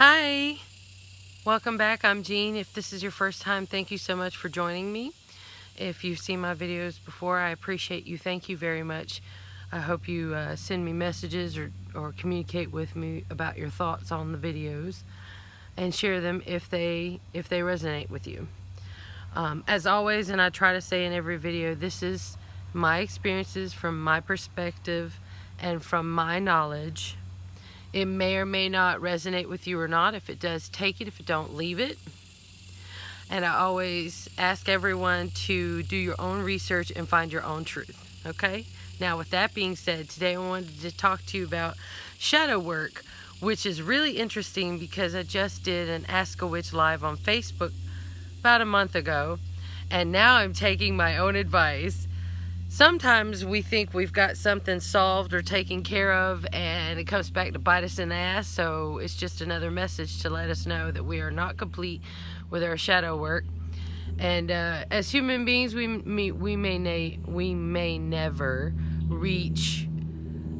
Hi, welcome back. I'm Jean. If this is your first time, thank you so much for joining me. If you've seen my videos before, I appreciate you. Thank you very much. I hope you send me messages or communicate with me about your thoughts on the videos and share them if they resonate with you. As always, and I try to say in every video, this is my experiences from my perspective and from my knowledge. It may or may not resonate with you or not. If it does, take it. If it don't, leave it. And I always ask everyone to do your own research and find your own truth. Okay? Now, with that being said, today I wanted to talk to you about shadow work, which is really interesting because I just did an Ask a Witch live on Facebook about a month ago. And now I'm taking my own advice. Sometimes we think we've got something solved or taken care of, and it comes back to bite us in the ass. So it's just another message to let us know that we are not complete with our shadow work. And as human beings, we may never reach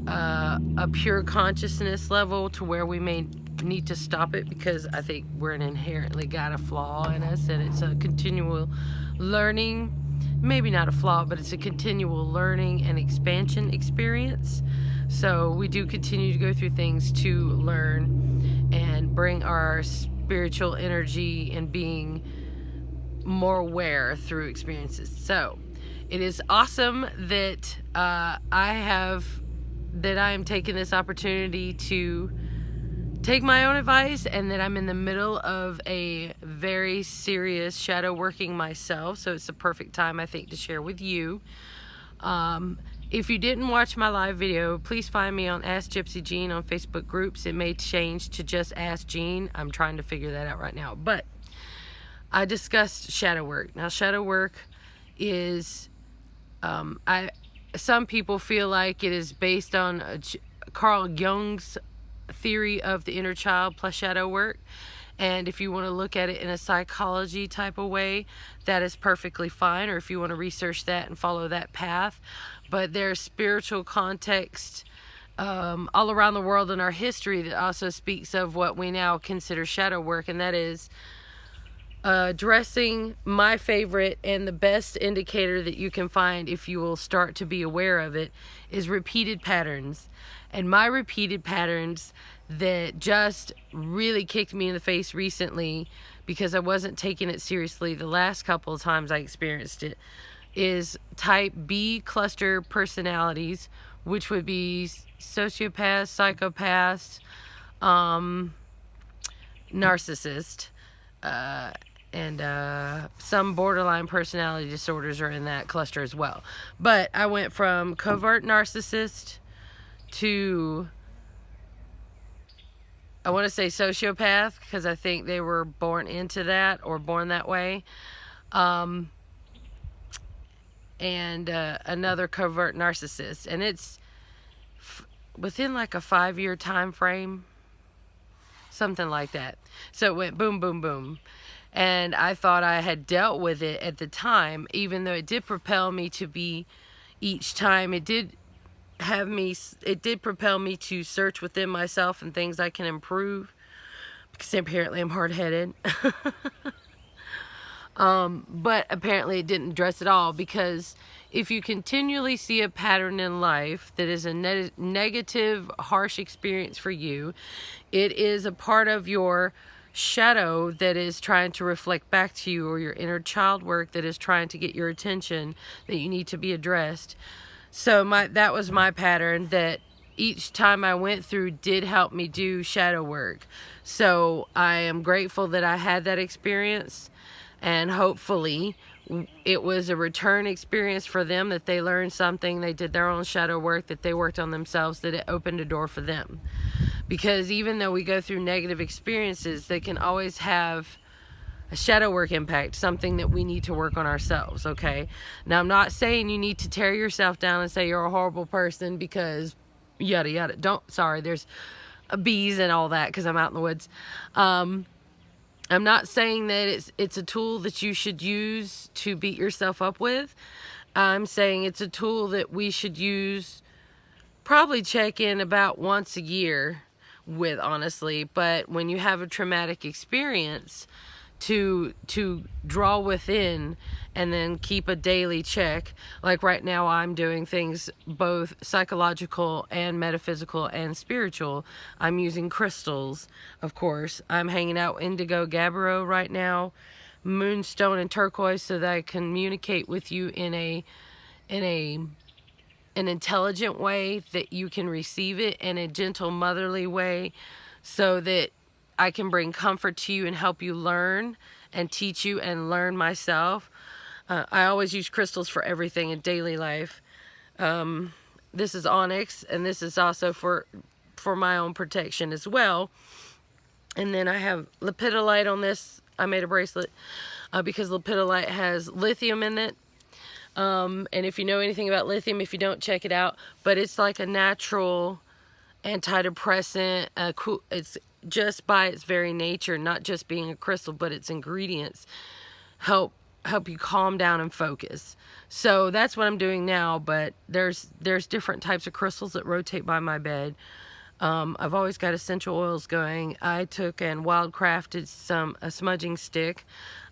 a pure consciousness level to where we may need to stop it, because I think we're inherently got a flaw in us, and it's a continual learning. Maybe not a flaw, but it's a continual learning and expansion experience. So we do continue to go through things to learn and bring our spiritual energy and being more aware through experiences. So it is awesome that I am taking this opportunity to take my own advice, and that I'm in the middle of a very serious shadow working myself, so it's the perfect time, I think, to share with you. If you didn't watch my live video, please find me on Ask Gypsy Jean on Facebook groups. It may change to just Ask Jean. I'm trying to figure that out right now, but I discussed shadow work. Now, shadow work is some people feel like it is based on Carl Jung's theory of the inner child plus shadow work, and if you want to look at it in a psychology type of way, that is perfectly fine, or if you want to research that and follow that path. But there's spiritual context all around the world in our history that also speaks of what we now consider shadow work, and that is addressing my favorite and the best indicator that you can find, if you will start to be aware of it, is repeated patterns. And my repeated patterns that just really kicked me in the face recently, because I wasn't taking it seriously the last couple of times I experienced it, is type B cluster personalities, which would be sociopaths, psychopaths, narcissist, and some borderline personality disorders are in that cluster as well. But I went from covert narcissist to, I want to say sociopath, because I think they were born into that or born that way. And another covert narcissist. And it's within like a 5-year time frame, something like that. So it went boom, boom, boom. And I thought I had dealt with it at the time, even though it did propel me to be, each time it did propel me to search within myself and things I can improve, because apparently I'm hard-headed. But apparently it didn't address it all, because if you continually see a pattern in life that is a negative, harsh experience for you, it is a part of your shadow that is trying to reflect back to you, or your inner child work that is trying to get your attention, that you need to be addressed. So that was my pattern, that each time I went through did help me do shadow work. So I am grateful that I had that experience, and hopefully it was a return experience for them, that they learned something, they did their own shadow work, that they worked on themselves, that it opened a door for them. Because even though we go through negative experiences, they can always have a shadow work impact, something that we need to work on ourselves, okay? Now, I'm not saying you need to tear yourself down and say you're a horrible person because yada yada. Sorry, there's bees and all that, because I'm out in the woods. I'm not saying that it's a tool that you should use to beat yourself up with. I'm saying it's a tool that we should use, probably check in about once a year with, honestly. But when you have a traumatic experience, to draw within and then keep a daily check. Like right now, I'm doing things both psychological and metaphysical and spiritual. I'm using crystals, of course. I'm hanging out indigo gabbro right now, moonstone and turquoise, so that I can communicate with you in an intelligent way that you can receive it, in a gentle, motherly way, so that I can bring comfort to you and help you learn and teach you and learn myself. I always use crystals for everything in daily life. This is onyx, and this is also for my own protection as well. And then I have lepidolite on this. I made a bracelet because lepidolite has lithium in it. And if you know anything about lithium, if you don't, check it out. But it's like a natural antidepressant. It's just by its very nature, not just being a crystal, but its ingredients help you calm down and focus. So that's what I'm doing now. But there's different types of crystals that rotate by my bed. I've always got essential oils going. I took and wildcrafted a smudging stick.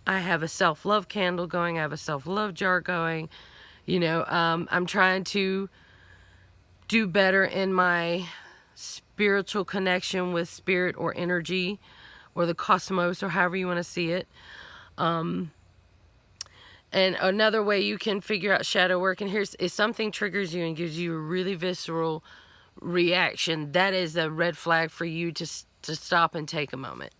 I have a self-love candle going. I have a self-love jar going. I'm trying to do better in my spiritual connection with spirit or energy or the cosmos, or however you want to see it. And another way you can figure out shadow work, and here's, if something triggers you and gives you a really visceral reaction, that is a red flag for you to stop and take a moment.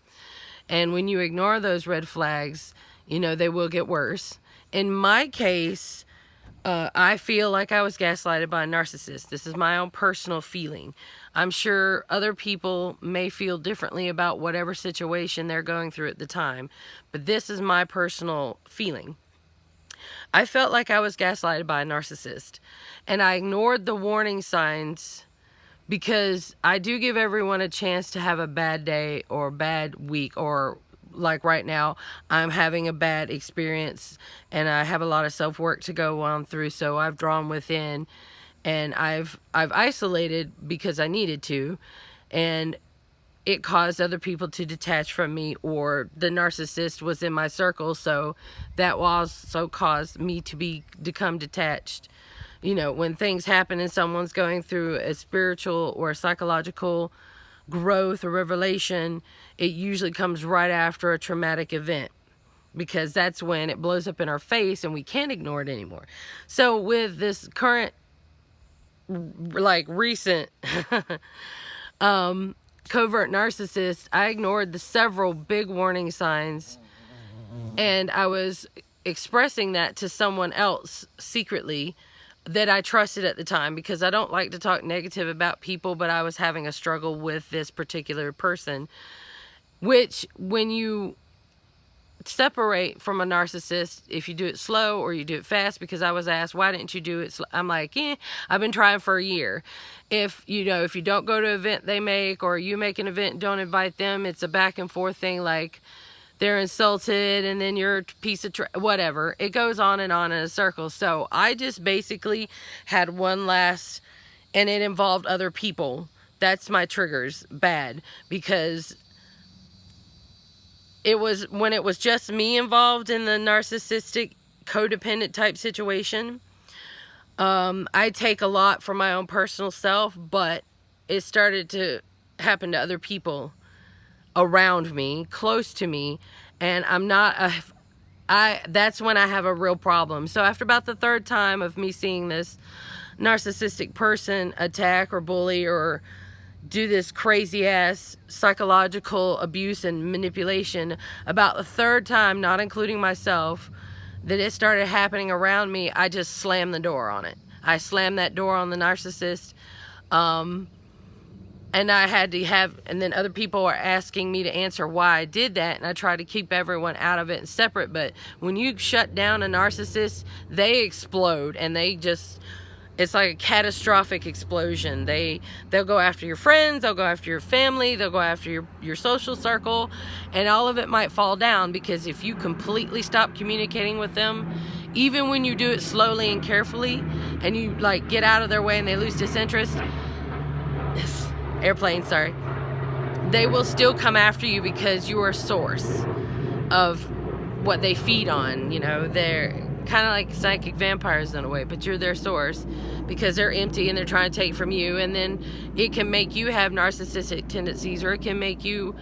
And when you ignore those red flags, they will get worse. In my case, I feel like I was gaslighted by a narcissist. This is my own personal feeling. I'm sure other people may feel differently about whatever situation they're going through at the time, but this is my personal feeling. I felt like I was gaslighted by a narcissist, and I ignored the warning signs because I do give everyone a chance to have a bad day or a bad week, or like right now, I'm having a bad experience and I have a lot of self-work to go on through. So I've drawn within and I've isolated because I needed to, and it caused other people to detach from me, or the narcissist was in my circle. So that also caused me to become detached. When things happen and someone's going through a spiritual or psychological growth or revelation, it usually comes right after a traumatic event, because that's when it blows up in our face and we can't ignore it anymore. So with this current, recent covert narcissist, I ignored the several big warning signs, and I was expressing that to someone else secretly that I trusted at the time, because I don't like to talk negative about people, but I was having a struggle with this particular person, which when you separate from a narcissist, if you do it slow or you do it fast, because I was asked, why didn't you do it slow? I'm like, I've been trying for a year. If you don't go to an event they make, or you make an event and don't invite them, it's a back and forth thing, like they're insulted and then you're a piece of whatever. It goes on in a circle. So I just basically had one last, and it involved other people. That's my triggers, bad, because it was when it was just me involved in the narcissistic codependent type situation. I take a lot for my own personal self, but it started to happen to other people around me, close to me, and that's when I have a real problem. So after about the third time of me seeing this narcissistic person attack or bully or do this crazy ass psychological abuse and manipulation, about the third time, not including myself, that it started happening around me, I just slammed the door on it. I slammed that door on the narcissist. And I had to and then other people are asking me to answer why I did that, and I try to keep everyone out of it and separate. But when you shut down a narcissist, they explode, and it's like a catastrophic explosion. They'll go after your friends, they'll go after your family, they'll go after your social circle, and all of it might fall down, because if you completely stop communicating with them, even when you do it slowly and carefully, and you get out of their way and they lose disinterest, airplane, sorry. they will still come after you because you're a source of what they feed on. You know, they're kind of like psychic vampires in a way, but you're their source because they're empty and they're trying to take from you. And then it can make you have narcissistic tendencies, or it can make you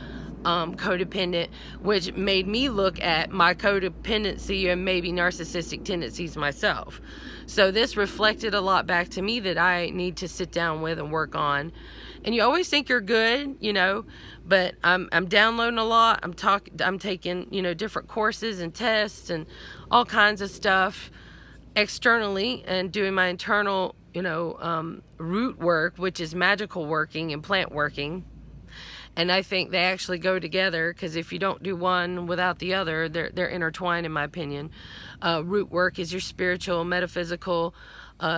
codependent, which made me look at my codependency and maybe narcissistic tendencies myself. So this reflected a lot back to me that I need to sit down with and work on. And you always think you're good, you know, but I'm downloading a lot. I'm taking, you know, different courses and tests and all kinds of stuff externally, and doing my internal, you know, root work, which is magical working and plant working. And I think they actually go together, because if you don't do one without the other, they're intertwined, in my opinion. Root work is your spiritual, metaphysical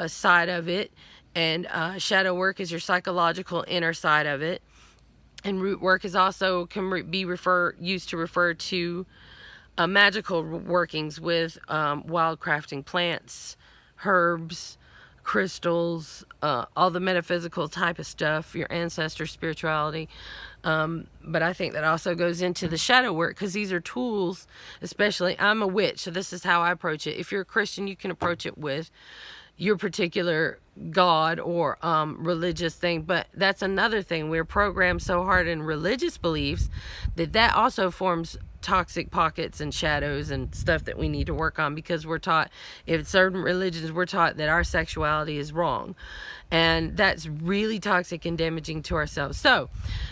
side of it, and shadow work is your psychological inner side of it. And root work is also be used to refer to magical workings with wildcrafting plants, herbs, crystals, all the metaphysical type of stuff, your ancestor spirituality. But I think that also goes into the shadow work, because these are tools. Especially, I'm a witch, so this is how I approach it. If you're a Christian, you can approach it with your particular God or religious thing. But that's another thing. We're programmed so hard in religious beliefs that also forms toxic pockets and shadows and stuff that we need to work on, because we're taught, in certain religions, we're taught that our sexuality is wrong, and that's really toxic and damaging to ourselves. So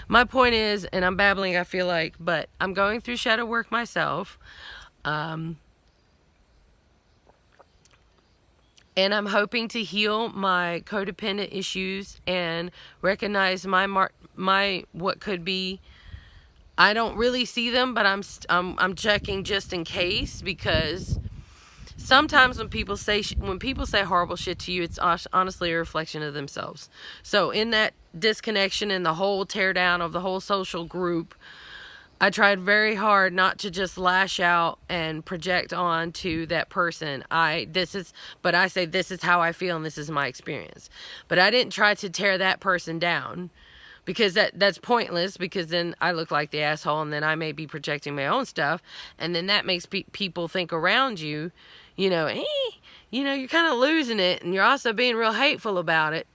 my point is, and I'm babbling, I feel like, but I'm going through shadow work myself, and I'm hoping to heal my codependent issues and recognize my what could be. I don't really see them, but I'm checking just in case, because sometimes when people say horrible shit to you, it's honestly a reflection of themselves. So in that disconnection and the whole tear down of the whole social group, I tried very hard not to just lash out and project on to that person. But I say this is how I feel and this is my experience. But I didn't try to tear that person down, because that's pointless, because then I look like the asshole, and then I may be projecting my own stuff, and then that makes people think around you, you know, hey, you know, you're kind of losing it, and you're also being real hateful about it.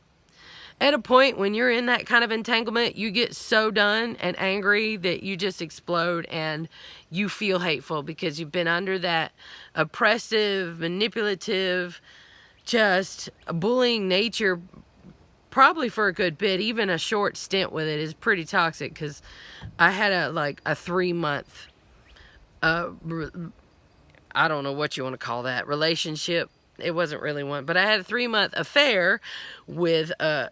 At a point when you're in that kind of entanglement, you get so done and angry that you just explode, and you feel hateful because you've been under that oppressive, manipulative, just bullying nature probably for a good bit. Even a short stint with it is pretty toxic, because I had a 3-month, I don't know what you want to call that, relationship. It wasn't really one, but I had a 3-month affair with the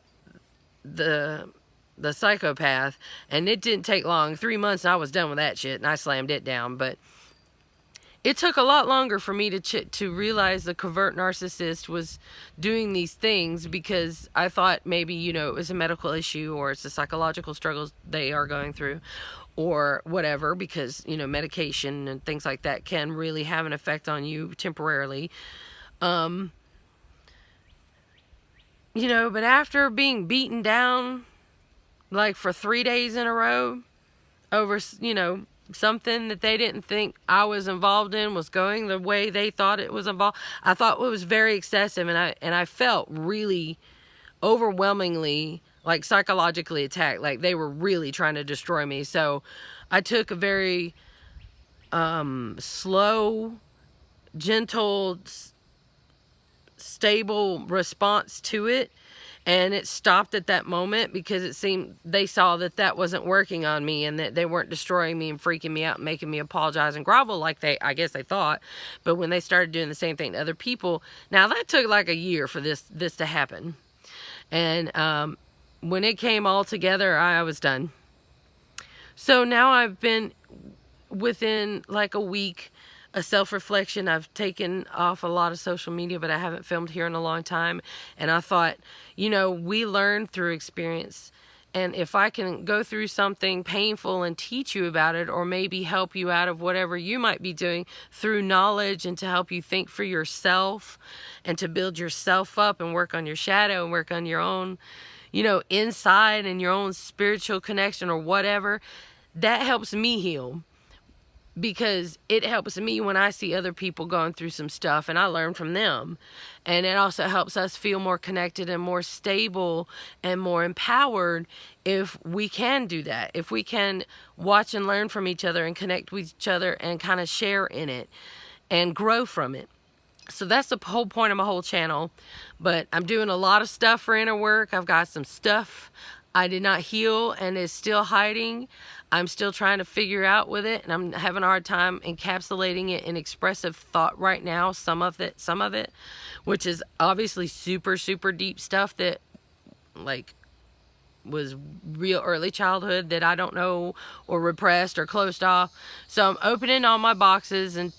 psychopath, and it didn't take long. 3 months, and I was done with that shit, and I slammed it down. But it took a lot longer for me to realize the covert narcissist was doing these things, because I thought maybe, you know, it was a medical issue, or it's the psychological struggles they are going through, or whatever, because, you know, medication and things like that can really have an effect on you temporarily. You know, but after being beaten down like for 3 days in a row over, you know, something that they didn't think I was involved in was going the way they thought it was involved, I thought it was very excessive, and I felt really overwhelmingly like psychologically attacked, like they were really trying to destroy me. So I took a very slow, gentle, stable response to it, and it stopped at that moment, because it seemed they saw that wasn't working on me, and that they weren't destroying me and freaking me out and making me apologize and grovel like I guess they thought. But when they started doing the same thing to other people, now that took like a year for this to happen, and when it came all together, I was done. So now I've been within like a week, a self-reflection. I've taken off a lot of social media, but I haven't filmed here in a long time. And I thought, you know, we learn through experience. And if I can go through something painful and teach you about it, or maybe help you out of whatever you might be doing through knowledge, and to help you think for yourself, and to build yourself up and work on your shadow and work on your own, inside and your own spiritual connection or whatever, that helps me heal. Because it helps me when I see other people going through some stuff and I learn from them. And it also helps us feel more connected and more stable and more empowered if we can do that. If we can watch and learn from each other and connect with each other and kind of share in it and grow from it. So that's the whole point of my whole channel. But I'm doing a lot of stuff for inner work. I've got some stuff I did not heal and is still hiding. I'm still trying to figure out with it, and I'm having a hard time encapsulating it in expressive thought right now, some of it, which is obviously super, super deep stuff that, like, was real early childhood that I don't know, or repressed or closed off. So I'm opening all my boxes and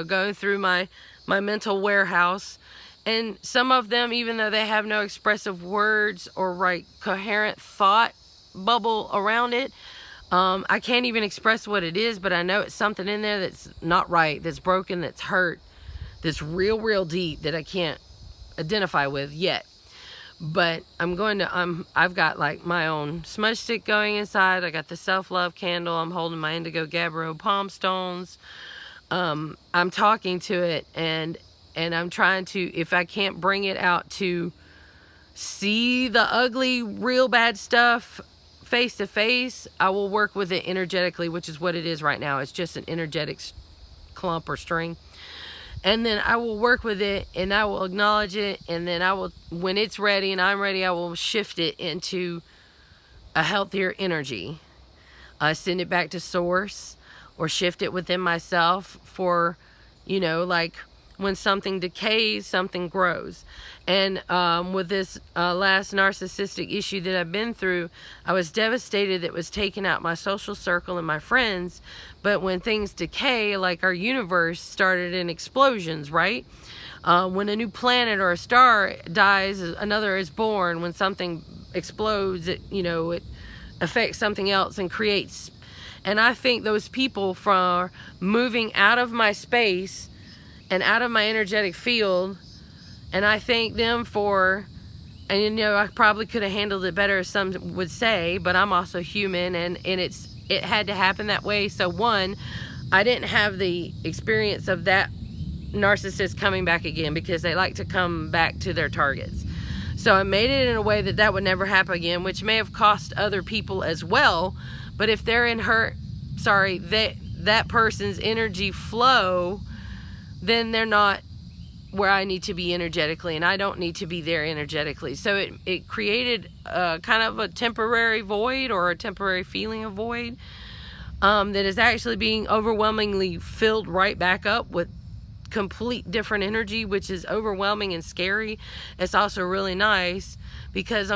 going through my mental warehouse. And some of them, even though they have no expressive words or coherent thought bubble around it, I can't even express what it is, but I know it's something in there that's not right, that's broken, that's hurt, that's real, real deep that I can't identify with yet. But I've got like my own smudge stick going inside. I got the self-love candle. I'm holding my indigo gabbro palm stones. I'm talking to it and I'm trying to, if I can't bring it out to see the ugly, real bad stuff face to face, I will work with it energetically, which is what it is right now. It's just an energetic clump or string. And then I will work with it and I will acknowledge it. And then when it's ready and I'm ready, I will shift it into a healthier energy. Send it back to source or shift it within myself for, like when something decays, something grows. And with this last narcissistic issue that I've been through, I was devastated that it was taking out my social circle and my friends. But when things decay, like our universe started in explosions, right? When a new planet or a star dies, another is born. When something explodes, it affects something else and creates. And I think those people, from moving out of my space and out of my energetic field, and I thank them for, and I probably could have handled it better, as some would say, but I'm also human, and it had to happen that way. So one, I didn't have the experience of that narcissist coming back again, because they like to come back to their targets. So I made it in a way that would never happen again, which may have cost other people as well. But if they're in that person's energy flow, then they're not where I need to be energetically, and I don't need to be there energetically. So it created kind of a temporary void, or a temporary feeling of void, that is actually being overwhelmingly filled right back up with complete different energy, which is overwhelming and scary. It's also really nice, because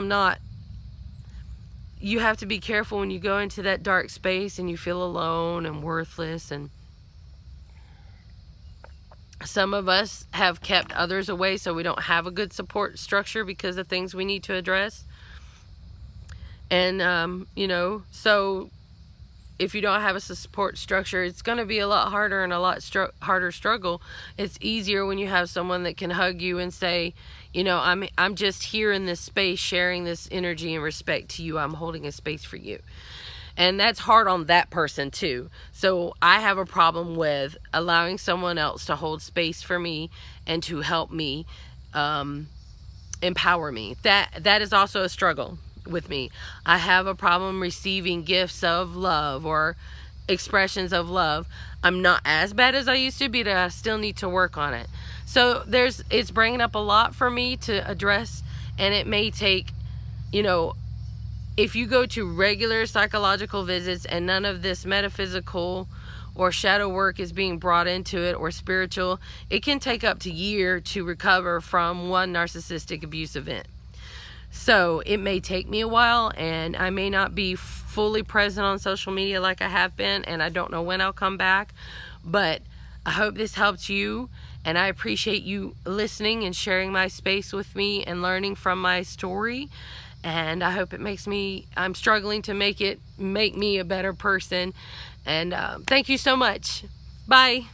you have to be careful when you go into that dark space and you feel alone and worthless. And some of us have kept others away, so we don't have a good support structure because of things we need to address. And, so if you don't have a support structure, it's going to be a lot harder and a lot harder struggle. It's easier when you have someone that can hug you and say, I'm just here in this space, sharing this energy and respect to you. I'm holding a space for you. And that's hard on that person too. So I have a problem with allowing someone else to hold space for me and to help me, empower me. That is also a struggle with me. I have a problem receiving gifts of love or expressions of love. I'm not as bad as I used to be, but I still need to work on it. So it's bringing up a lot for me to address, and it may take, if you go to regular psychological visits and none of this metaphysical or shadow work is being brought into it, or spiritual, it can take up to a year to recover from one narcissistic abuse event. So it may take me a while, and I may not be fully present on social media like I have been, and I don't know when I'll come back. But I hope this helped you, and I appreciate you listening and sharing my space with me and learning from my story. And I hope it I'm struggling to make me a better person. And thank you so much. Bye.